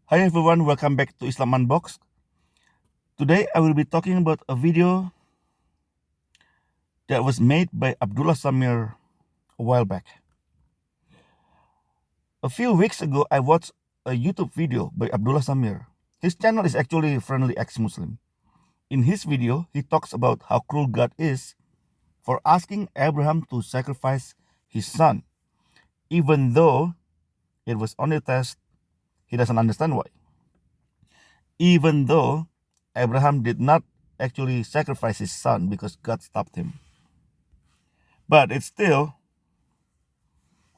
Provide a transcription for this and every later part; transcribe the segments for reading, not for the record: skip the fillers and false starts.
Hi everyone, welcome back to Islam Unboxed. Today I will be talking about a video that was made by Abdullah Samir a while back. A few weeks ago, I watched a YouTube video by Abdullah Samir. His channel is actually a friendly ex-Muslim. In his video, he talks about how cruel God is for asking Abraham to sacrifice his son, even though it was only a test. He doesn't understand why. Even though Abraham did not actually sacrifice his son because God stopped him. But it still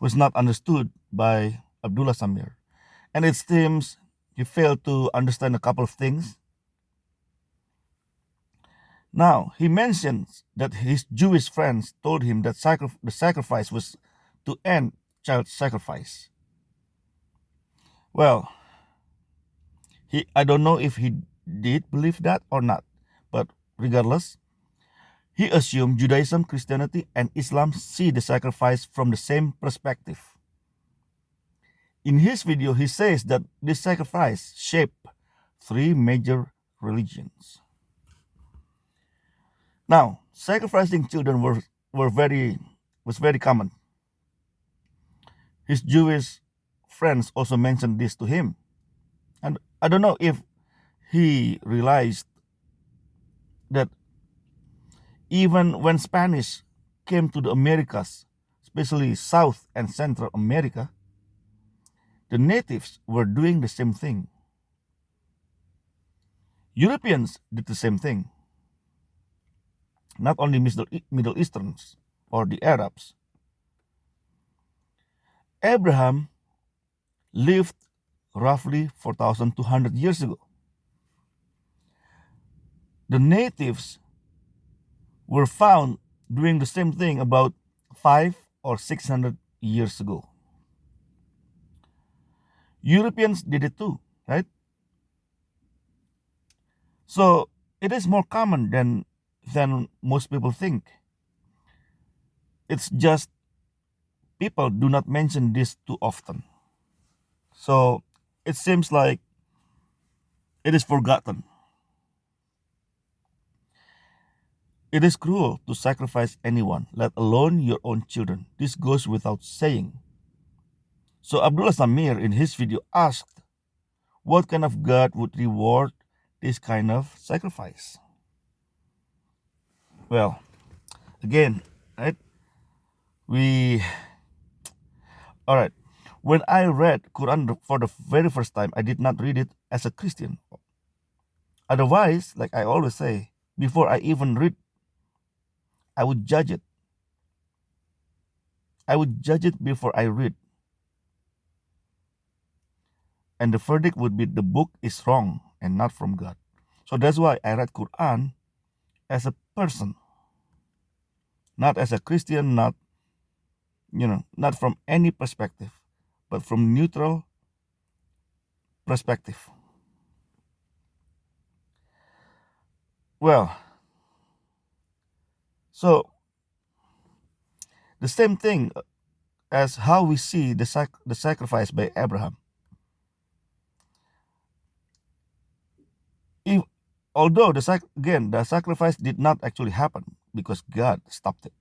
was not understood by Abdullah Samir. And it seems he failed to understand a couple of things. Now, he mentions that his Jewish friends told him that the sacrifice was to end child sacrifice. Well, I don't know if he did believe that or not, but regardless, he assumed Judaism, Christianity, and Islam see the sacrifice from the same perspective. In his video, he says that this sacrifice shaped three major religions. Now, sacrificing children was very common. His Jewish friends also mentioned this to him. And I don't know if he realized that even when Spanish came to the Americas, especially South and Central America, the natives were doing the same thing. Europeans did the same thing. Not only Middle Easterns or the Arabs. Abraham lived roughly 4,200 years ago. The natives were found doing the same thing about 5 or 600 years ago. Europeans did it too, right? So it is more common than most people think. It's just people do not mention this too often. So it seems like it is forgotten. It is cruel to sacrifice anyone, let alone your own children. This goes without saying. So Abdullah Samir in his video asked, what kind of God would reward this kind of sacrifice? Well, again, right? All right. When I read Quran for the very first time, I did not read it as a Christian. Otherwise, like I always say, before I even read, I would judge it. I would judge it before I read. And the verdict would be the book is wrong and not from God. So that's why I read Quran as a person, not as a Christian, not from any perspective, but from neutral perspective. Well, so the same thing as how we see the sacrifice by Abraham. If, although the sacrifice did not actually happen because God stopped it.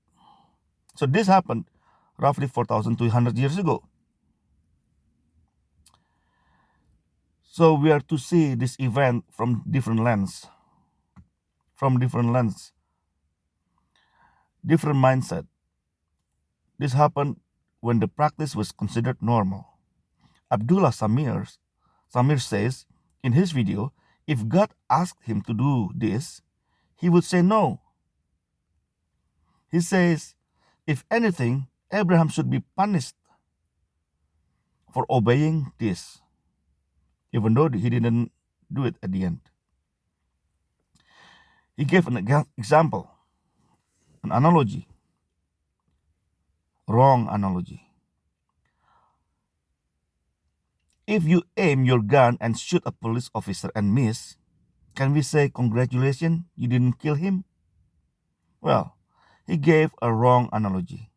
So this happened roughly 4,200 years ago. So we are to see this event from different lens, different mindset. This happened when the practice was considered normal. Abdullah Samir says in his video, if God asked him to do this, he would say no. He says, if anything, Abraham should be punished for obeying this, even though he didn't do it at the end. He gave an example, an analogy, wrong analogy. If you aim your gun and shoot a police officer and miss, can we say, congratulations, you didn't kill him? Well, he gave a wrong analogy.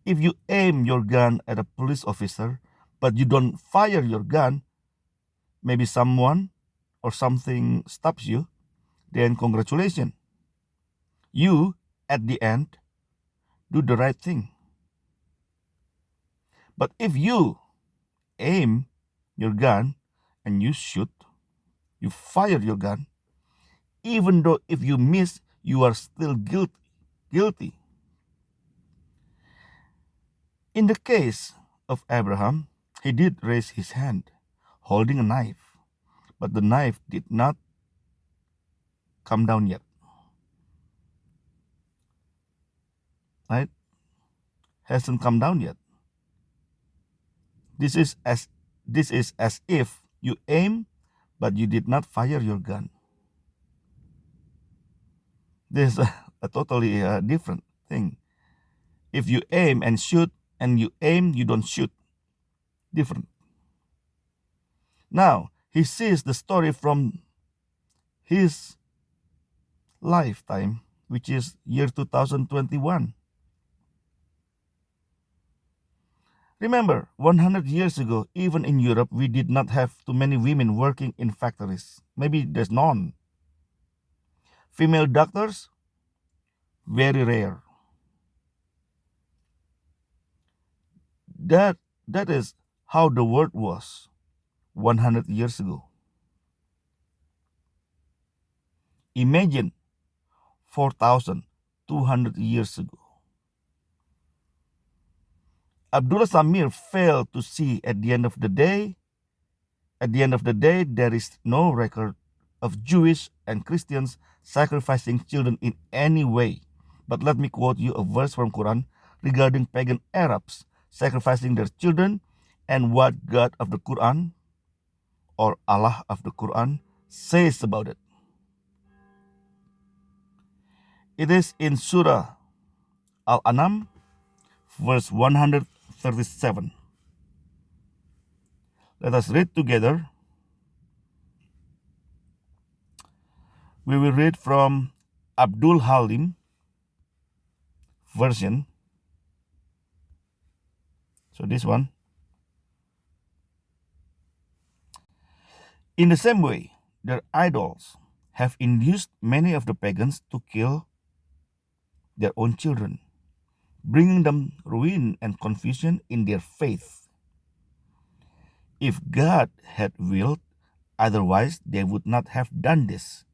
If you aim your gun at a police officer, but you don't fire your gun, maybe someone or something stops you, then congratulations. You, at the end, do the right thing. But if you aim your gun and you shoot, you fire your gun, even though if you miss, you are still guilty. In the case of Abraham, he did raise his hand, holding a knife, but the knife did not come down yet. Right? Hasn't come down yet. This is as if you aim, but you did not fire your gun. This is a totally different thing. If you aim and shoot, and you aim, you don't shoot. Different. Now, he sees the story from his lifetime, which is year 2021. Remember, 100 years ago, even in Europe, we did not have too many women working in factories. Maybe there's none. Female doctors, very rare. That is how the world was 100 years ago. Imagine 4,200 years ago. Abdullah Samir failed to see at the end of the day, there is no record of Jewish and Christians sacrificing children in any way. But let me quote you a verse from Quran regarding pagan Arabs sacrificing their children and what God of the Quran or Allah of the Quran says about it. It is in Surah Al-An'am, verse 137. Let us read together. We will read from Abdul Halim version. So this one. In the same way, their idols have induced many of the pagans to kill their own children, bringing them ruin and confusion in their faith. If God had willed, otherwise they would not have done this.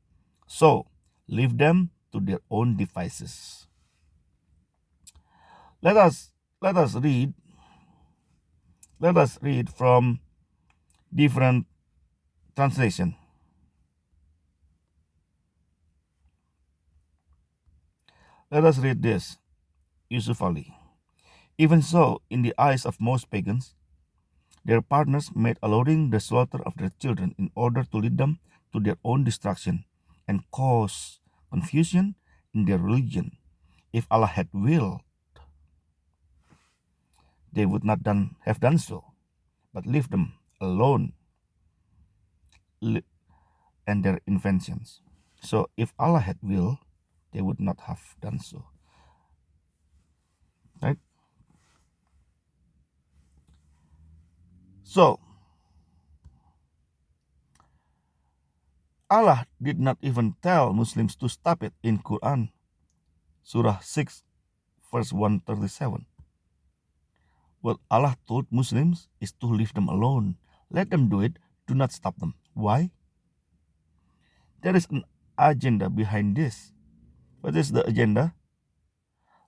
So, leave them to their own devices. Let us read from different translation. Let us read this. Yusuf Ali. Even so, in the eyes of most pagans, their partners made allowing the slaughter of their children in order to lead them to their own destruction and cause confusion in their religion. If Allah had willed, they would not have done so, but leave them alone and their inventions. So if Allah had willed, they would not have done so. Right? So Allah did not even tell Muslims to stop it in Quran, Surah 6, verse 137. What Allah told Muslims is to leave them alone. Let them do it. Do not stop them. Why? There is an agenda behind this. What is the agenda?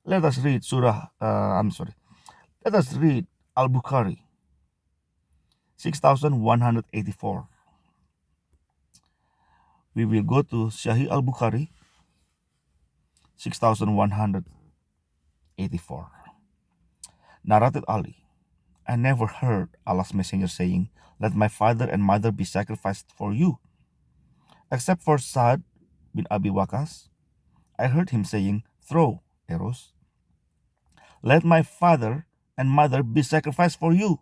Let us read Let us read Al-Bukhari, 6184. We will go to Sahih Al-Bukhari, 6184. Narrated Ali, I never heard Allah's messenger saying, let my father and mother be sacrificed for you. Except for Sa'd bin Abi Waqqas, I heard him saying, throw arrows. Let my father and mother be sacrificed for you.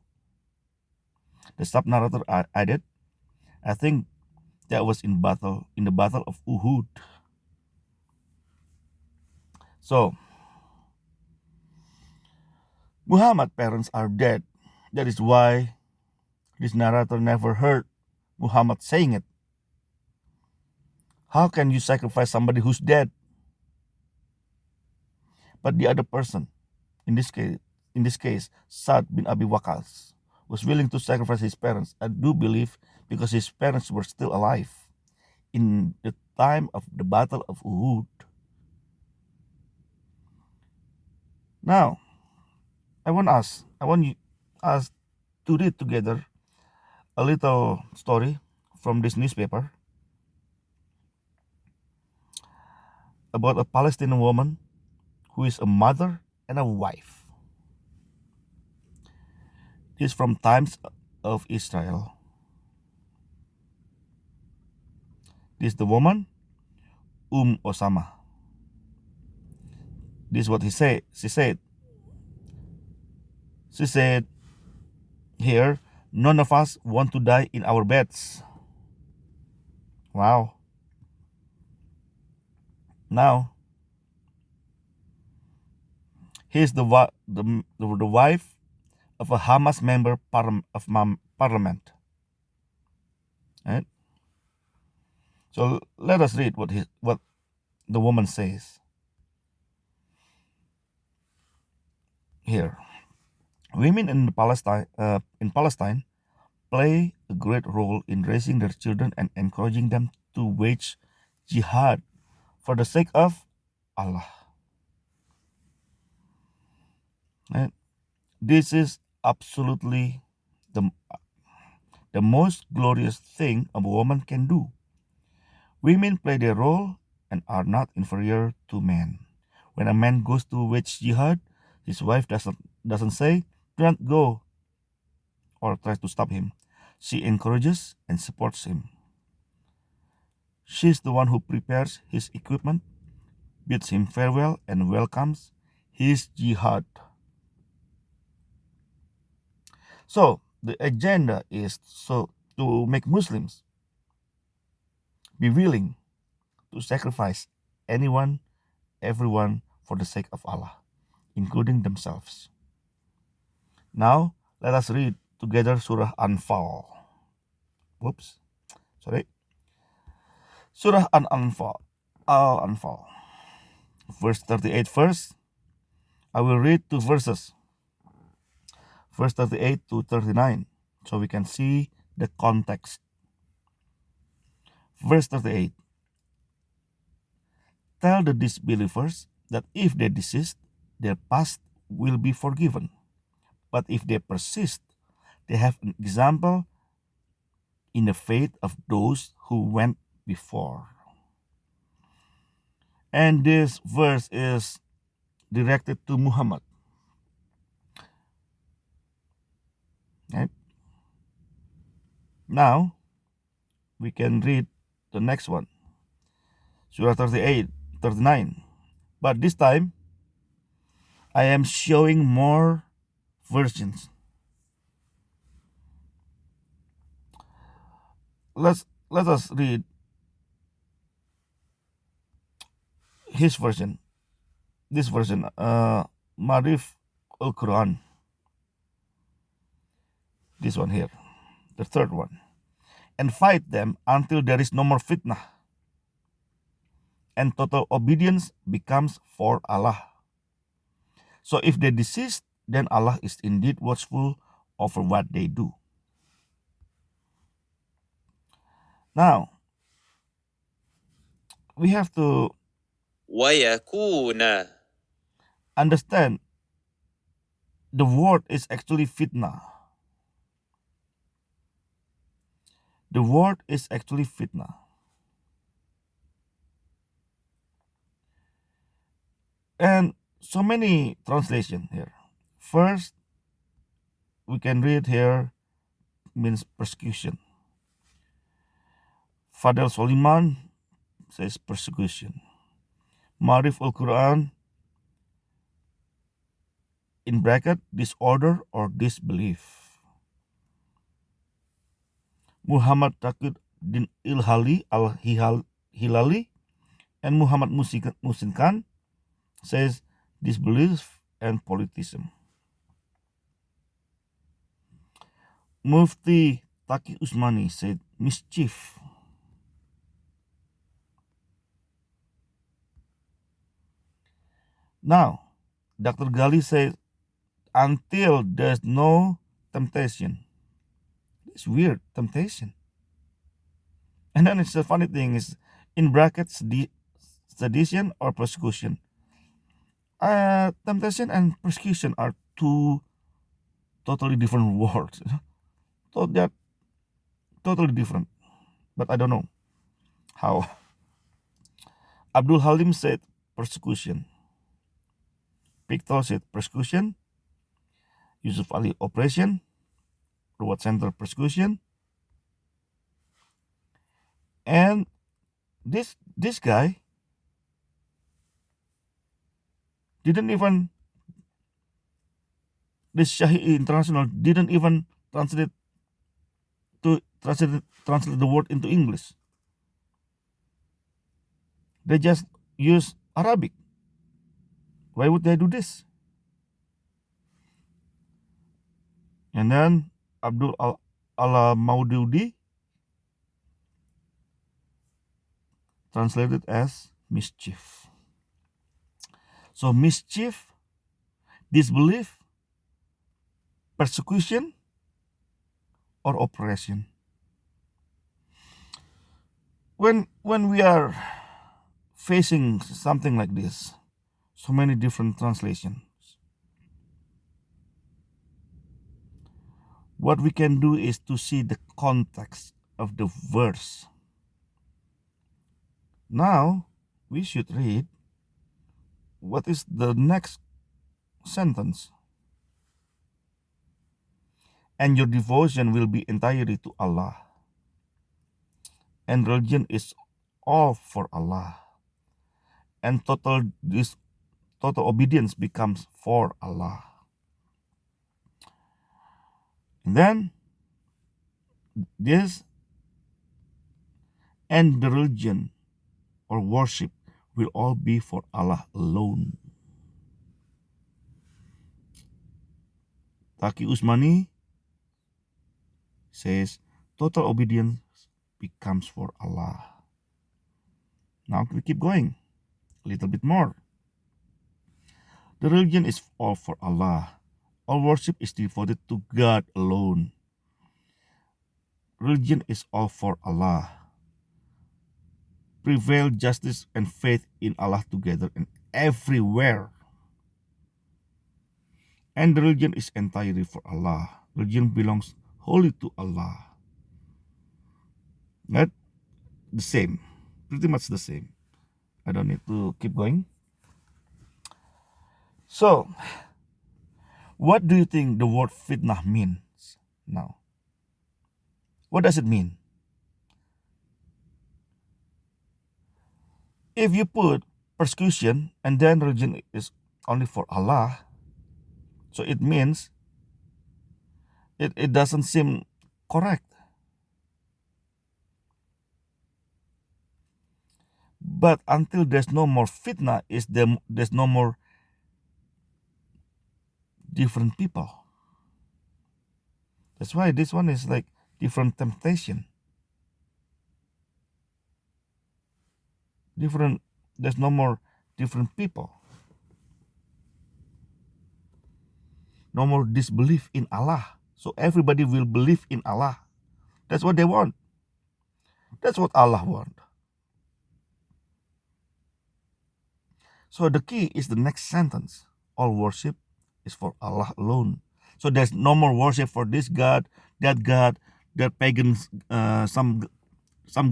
The sub-narrator added, I think that was in the battle of Uhud. So, Muhammad's parents are dead. That is why this narrator never heard Muhammad saying it. How can you sacrifice somebody who's dead? But the other person, in this case, Sa'd bin Abi Waqqas, was willing to sacrifice his parents. I do believe because his parents were still alive in the time of the Battle of Uhud. Now, I want us to read together a little story from this newspaper about a Palestinian woman who is a mother and a wife. This is from Times of Israel. This is the woman, Osama. This is what he said. She said here, none of us want to die in our beds. Wow. Now, he's the wife of a Hamas member of parliament. Right? So let us read what the woman says here. Women in Palestine play a great role in raising their children and encouraging them to wage jihad for the sake of Allah. Right? This is absolutely the most glorious thing a woman can do. Women play their role and are not inferior to men. When a man goes to wage jihad, his wife doesn't say, "Do not go," or tries to stop him. She encourages and supports him. She's the one who prepares his equipment, bids him farewell, and welcomes his jihad. So the agenda is to make Muslims be willing to sacrifice anyone, everyone for the sake of Allah, including themselves. Now let us read together Surah Anfal. Whoops, sorry. Surah Al-Anfal. Verse 38 first. I will read two verses. Verse 38 to 39. So we can see the context. Verse 38. Tell the disbelievers that if they desist, their past will be forgiven. But if they persist, they have an example in the faith of those who went before. And this verse is directed to Muhammad. Right? Now, we can read the next one. Surah 38, 39. But this time, I am showing more versions. Let us read his version. This version, Marif al-Quran. This one here, the third one. And fight them until there is no more fitnah, and total obedience becomes for Allah. So if they desist, then Allah is indeed watchful over what they do. Now, we have to ويكون understand the word is actually fitnah. The word is actually fitnah. And so many translation here. First, we can read here means persecution. Fadel Soliman says persecution. Marif al-Quran, in bracket, disorder or disbelief. Muhammad Taqiyuddin Ilhali al-Hilali and Muhammad Musin Khan says disbelief and politism. Mufti Taqi Usmani said mischief. Now, Dr. Gali says, until there's no temptation. It's weird, temptation. And then it's the funny thing is, in brackets, the sedition or persecution. Temptation and persecution are two totally different words. So they're totally different. But I don't know how. Abdul Halim said persecution. Victor said persecution. Yusuf Ali operation. Reward center persecution. And this guy didn't even, this Shahi International didn't even translate the word into English. They just use Arabic. Why would they do this? And then Abdul Ala Maududi translated as mischief. So mischief, disbelief, persecution, or oppression. When we are facing something like this, so many different translations, what we can do is to see the context of the verse. Now we should read what is the next sentence. And your devotion will be entirely to Allah. And religion is all for Allah. And total obedience becomes for Allah. And then this and the religion or worship will all be for Allah alone. Taki Usmani says total obedience becomes for Allah. Now we keep going a little bit more. The religion is all for Allah. All worship is devoted to God alone. Religion is all for Allah. Prevail justice and faith in Allah together and everywhere. And the religion is entirely for Allah. Religion belongs wholly to Allah. Not the same. Pretty much the same. I don't need to keep going. So, what do you think the word fitnah means now? What does it mean? If you put persecution and then religion is only for Allah, so it means it doesn't seem correct. But until there's no more fitnah, there's no more different people. That's why this one is like different temptation. There's no more different people. No more disbelief in Allah. So everybody will believe in Allah. That's what they want. That's what Allah wants. So the key is the next sentence. All worship is for Allah alone. So there's no more worship for this God, that pagans, some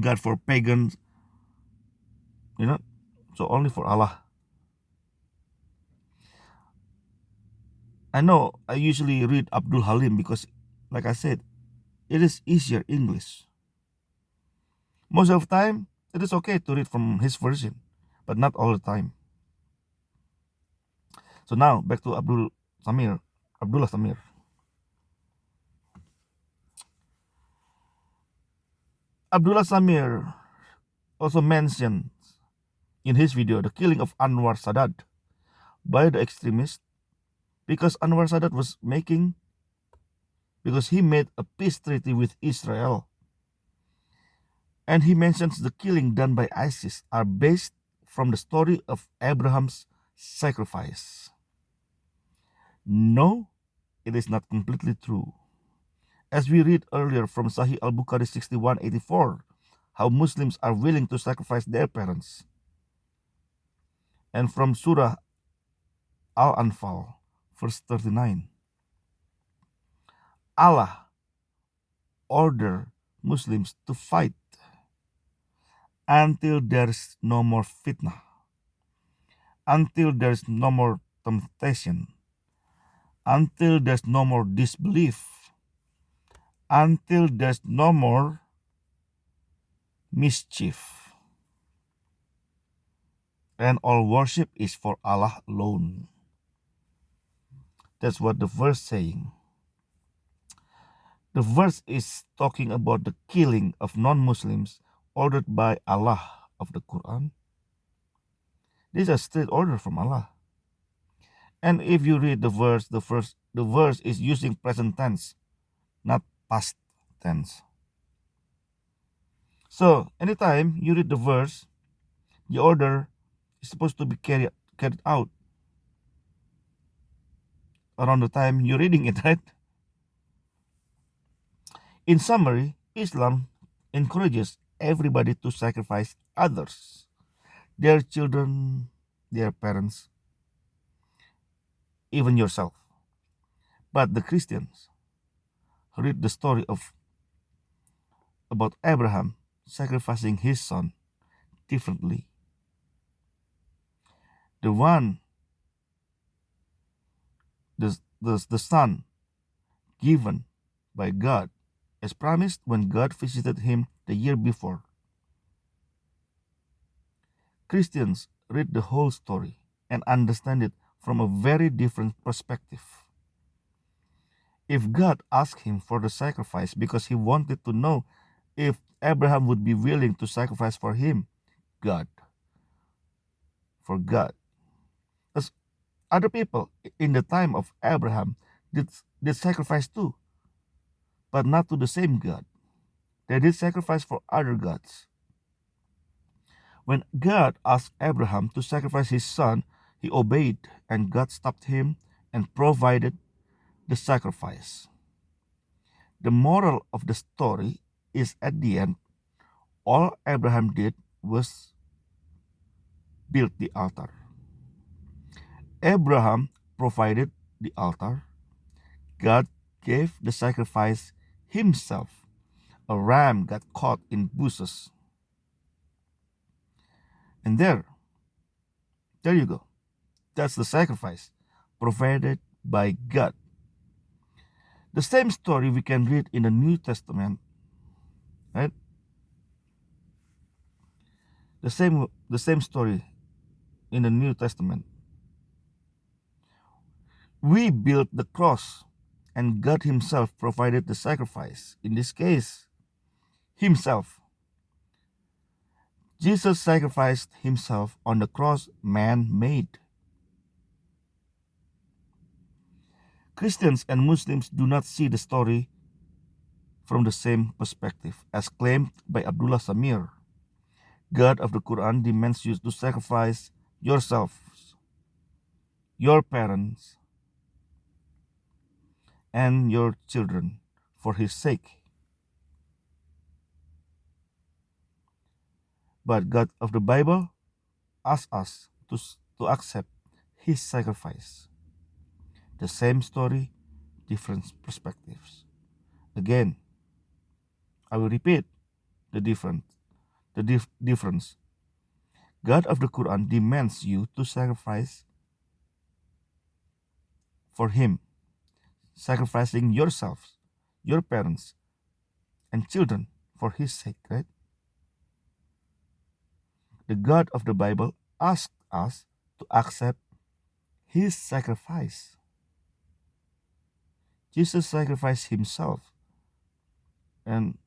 God for pagans, so only for Allah. I know I usually read Abdul Halim because, like I said, it is easier English. Most of the time, it is okay to read from his version, but not all the time. So now, back to Abdullah Samir. Abdullah Samir also mentioned in his video the killing of Anwar Sadat by the extremists because he made a peace treaty with Israel. And he mentions the killing done by ISIS are based from the story of Abraham's sacrifice. No, it is not completely true. As we read earlier from Sahih al-Bukhari 6184, how Muslims are willing to sacrifice their parents. And from Surah Al-Anfal, verse 39, Allah ordered Muslims to fight until there's no more fitnah, until there's no more temptation, until there's no more disbelief, until there's no more mischief. And all worship is for Allah alone. That's what the verse saying. The verse is talking about the killing of non-Muslims ordered by Allah of the Quran. This is a straight order from Allah. And if you read the verse is using present tense, not past tense. So anytime you read the verse, the order is supposed to be carried out around the time you're reading it, right? In summary, Islam encourages everybody to sacrifice others, their children, their parents, even yourself. But the Christians read the story about Abraham sacrificing his son differently. The one, the son given by God as promised when God visited him the year before. Christians read the whole story and understand it from a very different perspective. If God asked him for the sacrifice because he wanted to know if Abraham would be willing to sacrifice for him, for God. As other people in the time of Abraham did sacrifice too, but not to the same God. They did sacrifice for other gods. When God asked Abraham to sacrifice his son, he obeyed, and God stopped him and provided the sacrifice. The moral of the story is at the end, all Abraham did was build the altar. Abraham provided the altar. God gave the sacrifice himself. A ram got caught in bushes. And there you go. That's the sacrifice provided by God. The same story we can read in the New Testament, right? The same story in the New Testament. We built the cross, and God himself provided the sacrifice. In this case, himself. Jesus sacrificed himself on the cross, man-made. Christians and Muslims do not see the story from the same perspective as claimed by Abdullah Samir. God of the Quran demands you to sacrifice yourselves, your parents, and your children for his sake. But God of the Bible asks us to accept his sacrifice. The same story, different perspectives. Again, I will repeat the difference. God of the Quran demands you to sacrifice for him, sacrificing yourselves, your parents, and children for his sake, right? The God of the Bible asks us to accept his sacrifice. Jesus sacrificed himself, and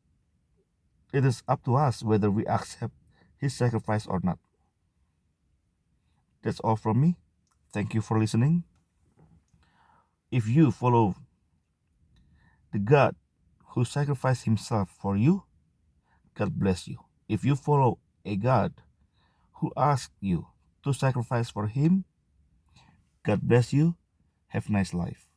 it is up to us whether we accept his sacrifice or not. That's all from me. Thank you for listening. If you follow the God who sacrificed himself for you, God bless you. If you follow a God who asks you to sacrifice for him, God bless you. Have a nice life.